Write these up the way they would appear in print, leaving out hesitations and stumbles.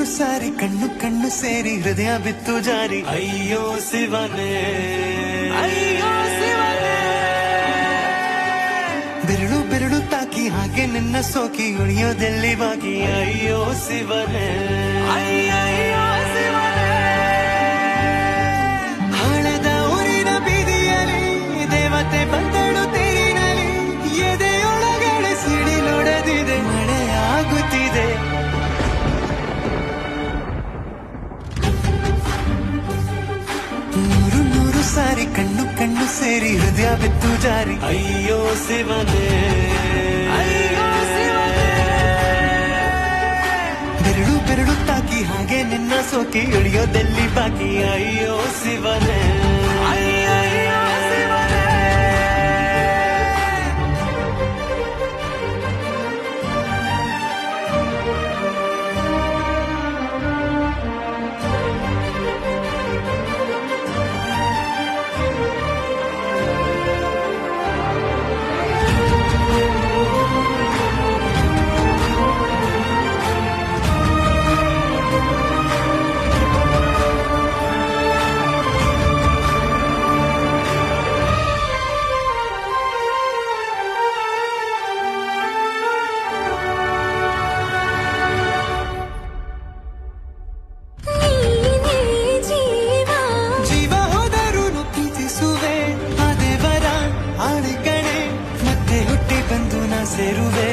ಸಾರಿ ಕಣ್ಣು ಕಣ್ಣು ಸೇರಿ ಹೃದಯ ಬಿತ್ತು ಜಾರಿ ಅಯ್ಯೋ ಶಿವನೇ ಅಯ್ಯೋ ಶಿವನೇ ಬೆರಳು ಬೆರಳು ತಾಕಿ ಹಾಗೆ ನಿನ್ನ ಸೋಕಿ ಉಳಿಯೋದೆಲ್ಲಿ ಬಾಕಿ ಅಯ್ಯೋ ಶಿವನೇ ಅಯ್ಯಯ್ಯೋ ಶಿವನೇ ಹಣದ ಊರಿನ ಬೀದಿಯಲ್ಲಿ ದೇವತೆ ಬಂದಳು ತೇರಿನಲ್ಲಿ ಎದೆಯೊಳಗಡೆ ಸಿಡಿಲೊಡೆದಿದೆ ಮಳೆಯಾಗುತ್ತಿದೆ ನೂರು ನೂರು ಸಾರಿ ಕಣ್ಣು ಕಣ್ಣು ಸೇರಿ ಹೃದಯ ಬಿತ್ತು ಜಾರಿ ಅಯ್ಯೋ ಶಿವನೇ ಅಯ್ಯೋ ಶಿವನೇ ಬೆರಳು ಬೆರಳು ತಾಕಿ ಹಾಗೆ ನಿನ್ನ ಸೋಕಿ ಇಳಿಯೋದೆಲ್ಲಿ ಬಾಕಿ ಅಯ್ಯೋ ಶಿವನೇ ಅಯ್ಯಯ್ಯೋ ಶಿವನೇ ಸೇರುವೆ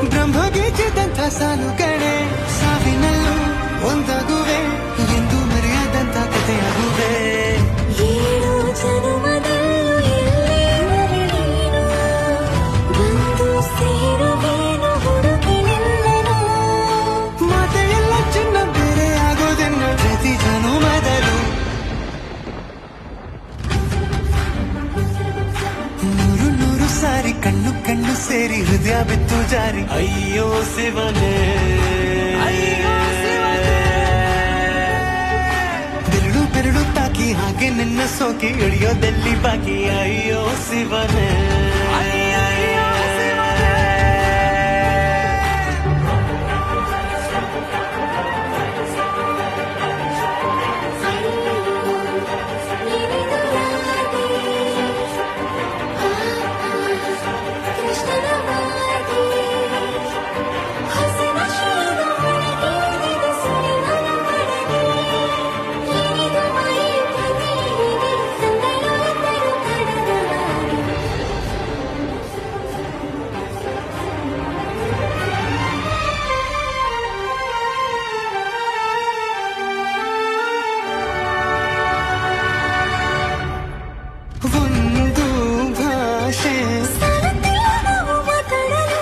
ಬ್ರಹ್ಮಗೀಚಿದಂಥ ಸಾಲು ಕಣೆ ಸಾವಿನಲ್ಲೂ ಒಂದಾಗುವೆ ಎಂದು ಮರೆಯದಂಥ ಕಥೆಯಾಗುವೆ ಏಳು ಜನುಮದಲ್ಲೂ ಎಲ್ಲೇ ನೀನು ಬಂದು ಸೇರುವೇನು ಹುಡುಕಿನೆಲ್ಲನೋ ಮಾತೆಯೆಲ್ಲ ಚಿನ್ನ ಬೇರೆ ಆಗೋದೆನ್ನ ಪ್ರತಿ ಜನುಮದಲ್ಲೂ ನೂರು ನೂರು ಸಾರಿ ಕಣ್ಣು ಕಣ್ಣು ಸೇರಿ ಹೃದಯ ಬಿತ್ತು ಜಾರಿ ಅಯ್ಯೋ ಶಿವನೇ ಅಯ್ಯೋ ಶಿವನೇ ಬೆರಳು ಬೆರಳು ತಾಕಿ ಹಾಗೆ ನಿನ್ನ ಸೋಕಿ ಇಳಿಯೋದೆಲ್ಲಿ ಬಾಕಿ ಅಯ್ಯೋ ಶಿವನೇ ಅಯ್ಯಯ್ಯೋ ಶಿವನೇ ಕೃಷ್ಣನ ಮಾತೆ ಹಸಿನ ಶ್ರೀರಾಮನಿಗೆ ಸುರಿಮನ ಪಡದೆ ಏನಿದು ಮಾಯೆ ಪ್ರತಿನಿಗೆ ಸಂದಳು ಎಂದರು ಕಡದವಾಗಿ ಒಂದು ಭಾಷೆ ಸಾಲುತ್ತಿಲ್ಲ ನಾವು ಮಾತಾಡಲು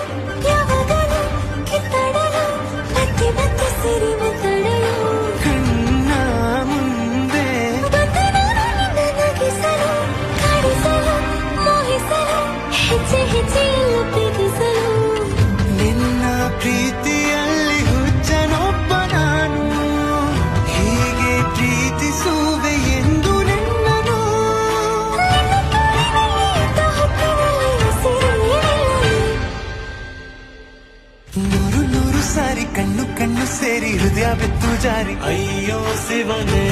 ಯಾವಾಗಲೂ ಕಿತ್ತಾಡಲು ಮತ್ತೆ ಮತ್ತೆ ಸೇರಿ ಮಾತಾಡಲು ಕಣ್ಣ ಮುಂದೆ ಬಂದೆ ನಾನು ನಿನ್ನ ನಗಿಸಲು ಕಾಡಿಸಲು ಮೋಹಿಸಲು ಹೆಜ್ಜೆ ಹೆಜ್ಜೆಯಲ್ಲೂ ಪ್ರೀತಿಸಲು ನಿನ್ನ ಪ್ರೀತಿಯಲ್ಲಿ ಹುಚ್ಚನೊಬ್ಬ ನಾನು ಹೀಗೆ ಪ್ರೀತಿಸುವೆ ಎಂದು ನಿನ್ನನು ನಿನ್ನ ತೋಳಿನಲ್ಲಿ ಎದ್ದ ಹೊತ್ತಿನಲ್ಲಿ ಉಸಿರೇನಿಲ್ಲ ನೂರು ನೂರು ಸಾರಿ ಕಣ್ಣು ಕಣ್ಣು ಸೇರಿ ಹೃದಯ ಬಿತ್ತು ಜಾರಿ ಅಯ್ಯೋ ಶಿವನೇ